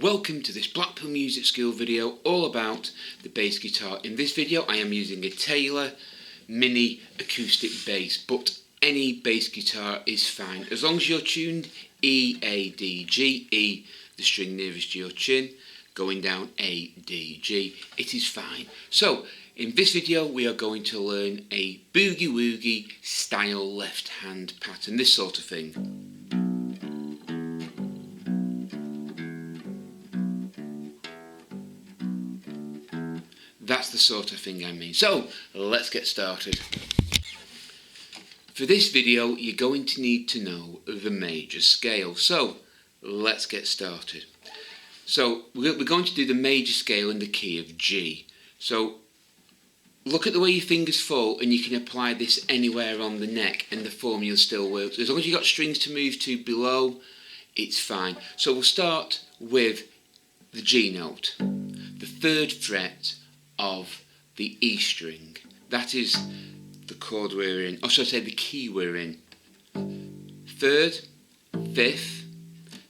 Welcome to this Blackpool Music School video all about the bass guitar. In this video I am using a Taylor mini acoustic bass, but any bass guitar is fine as long as you're tuned E, A, D, G, E, the string nearest to your chin, going down A, D, G, it is fine. So in this video we are going to learn a boogie woogie style left hand pattern, this sort of thing. That's the sort of thing I mean. So, let's get started. For this video, you're going to need to know the major scale. So, let's get started. So, we're going to do the major scale in the key of G. So, look at the way your fingers fall and you can apply this anywhere on the neck and the formula still works. As long as you've got strings to move to below, it's fine. So, we'll start with the G note, the 3rd fret of the E string. That is the chord we're in, or should I say the key we're in. 3rd, 5th,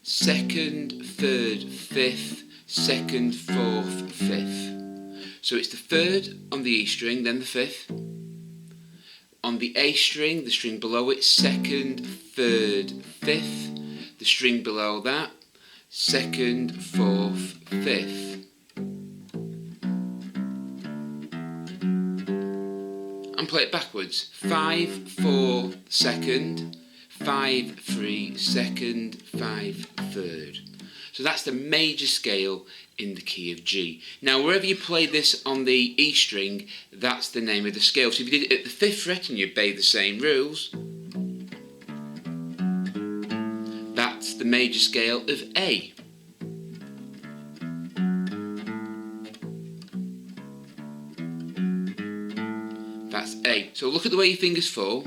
2nd, 3rd, 5th, 2nd, 4th, 5th. So it's the 3rd on the E string, then the 5th. On the A string, the string below it, 2nd, 3rd, 5th. The string below that, 2nd, 4th, 5th. And play it backwards. 5, 4, 2nd, 5, 3, 2nd, 5, 3rd. So that's the major scale in the key of G. Now wherever you play this on the E string, that's the name of the scale. So if you did it at the 5th fret and you obey the same rules, that's the major scale of A. That's A. So look at the way your fingers fall.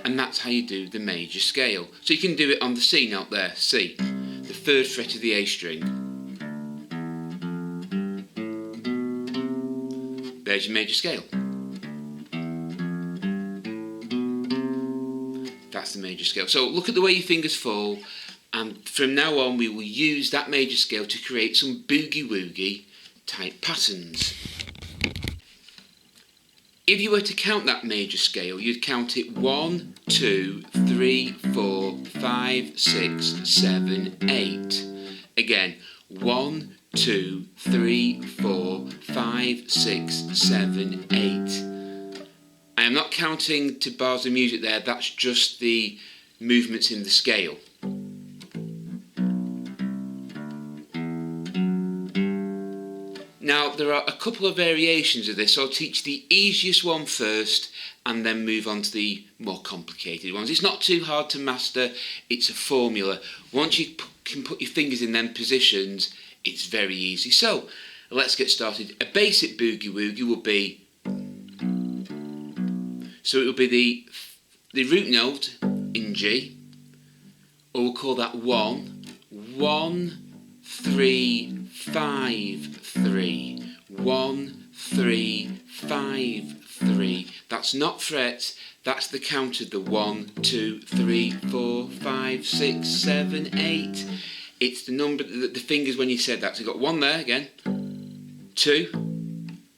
And that's how you do the major scale. So you can do it on the C note there, C, the 3rd fret of the A string. There's your major scale. That's the major scale. So look at the way your fingers fall, and from now on we will use that major scale to create some boogie woogie type patterns. If you were to count that major scale, you'd count it 1, 2, 3, 4, 5, 6, 7, 8. Again, 1, 2, 3, 4, 5, 6, 7, 8. I am not counting to bars of music there, that's just the movements in the scale. Now there are a couple of variations of this, so I'll teach the easiest one first and then move on to the more complicated ones. It's not too hard to master, it's a formula. Once you can put your fingers in them positions, it's very easy. So let's get started. A basic boogie woogie will be, so it will be the root note in G, or we'll call that 1, 1, 3, 5, 3, 1, 3, 5, 3. That's not frets, that's the count of the 1, 2, 3, 4, 5, 6, 7, 8. It's the number, the fingers when you said that. So you've got 1 there again, 2,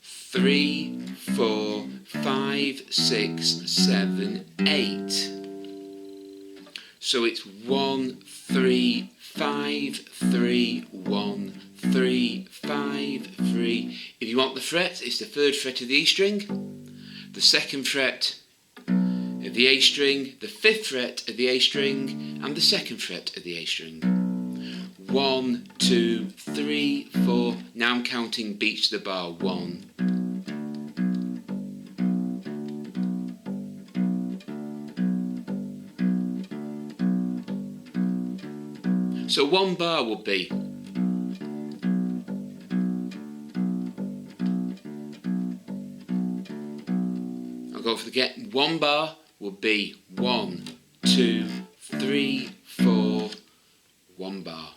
3, 4, 5, 6, 7, 8. So it's 1, 3, 5, 3, 1, 3, 5, 3. If you want the fret, it's the 3rd fret of the E string, the 2nd fret of the A string, the 5th fret of the A string, and the 2nd fret of the A string. 1, 2, 3, 4. Now I'm counting beats to the bar. 1. So 1 bar would be, I'll go for the get. 1 bar would be 1, 2, 3, 4, 1 bar.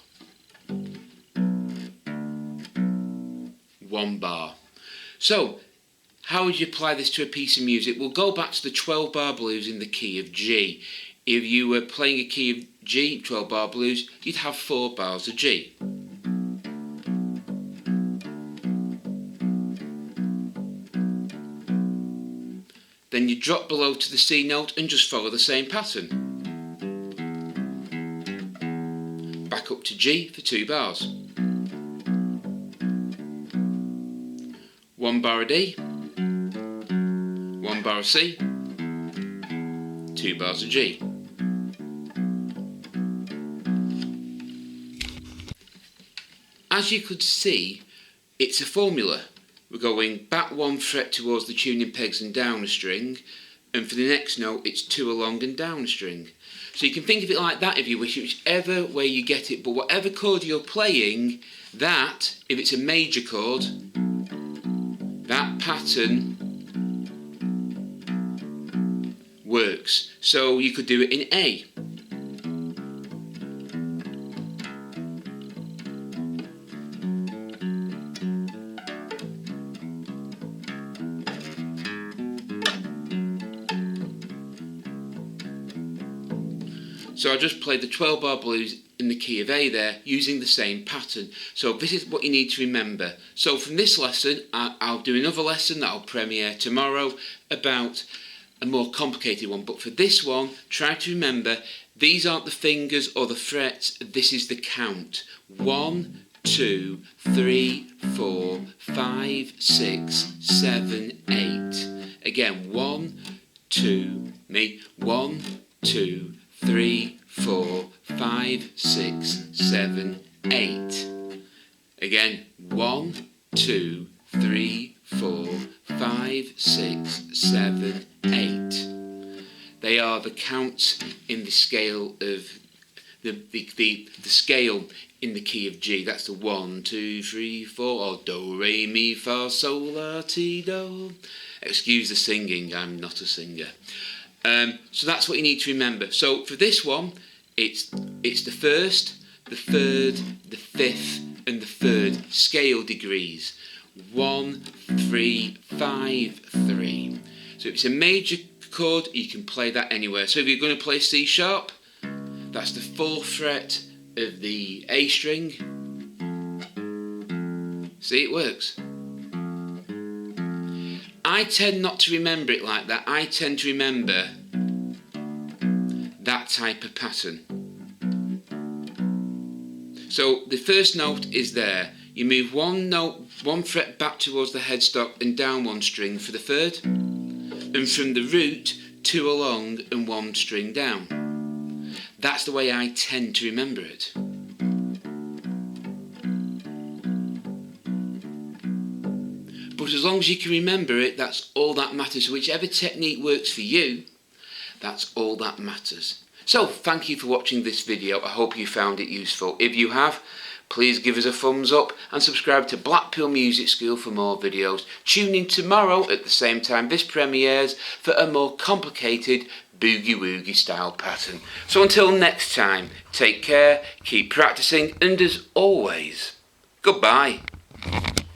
1 bar. So how would you apply this to a piece of music? We'll go back to the 12 bar blues in the key of G. if you were playing a key of G, 12 bar blues, you'd have 4 bars of G. Then you drop below to the C note and just follow the same pattern. Back up to G for 2 bars. 1 bar of D, 1 bar of C, 2 bars of G. As you could see, it's a formula. We're going back 1 fret towards the tuning pegs and down a string, and for the next note it's 2 along and down a string. So you can think of it like that if you wish, whichever way you get it, but whatever chord you're playing, that, if it's a major chord, that pattern works. So you could do it in A. So I just played the 12 bar blues in the key of A there, using the same pattern. So this is what you need to remember. So from this lesson, I'll do another lesson that I'll premiere tomorrow about a more complicated one. But for this one, try to remember, these aren't the fingers or the frets, this is the count. 1, 2, 3, 4, 5, 6, 7, 8. Again, 1, 2, 3, 4, 5, 6, 7, 8. Again, 1, 2, 3, 4, 5, 6, 7, 8. They are the counts in the scale of the scale in the key of G. That's the 1, 2, 3, 4, or do, re, mi, fa, sol, la, ti, do. Excuse the singing, I'm not a singer. So that's what you need to remember. So for this one, it's the first, the third, the fifth, and the third scale degrees. 1, 3, 5, 3. So if it's a major chord, you can play that anywhere. So if you're going to play C sharp, that's the 4th fret of the A string. See, it works. I tend not to remember it like that. I tend to remember that type of pattern. So the first note is there. You move 1 note, 1 fret back towards the headstock and down 1 string for the 3rd. And from the root, 2 along and 1 string down. That's the way I tend to remember it. But as long as you can remember it, that's all that matters. So whichever technique works for you, that's all that matters. So thank you for watching this video. I hope you found it useful. If you have, please give us a thumbs up and subscribe to Blackpool Music School for more videos. Tune in tomorrow at the same time this premieres for a more complicated boogie woogie style pattern. So until next time, take care, keep practicing, and as always, goodbye.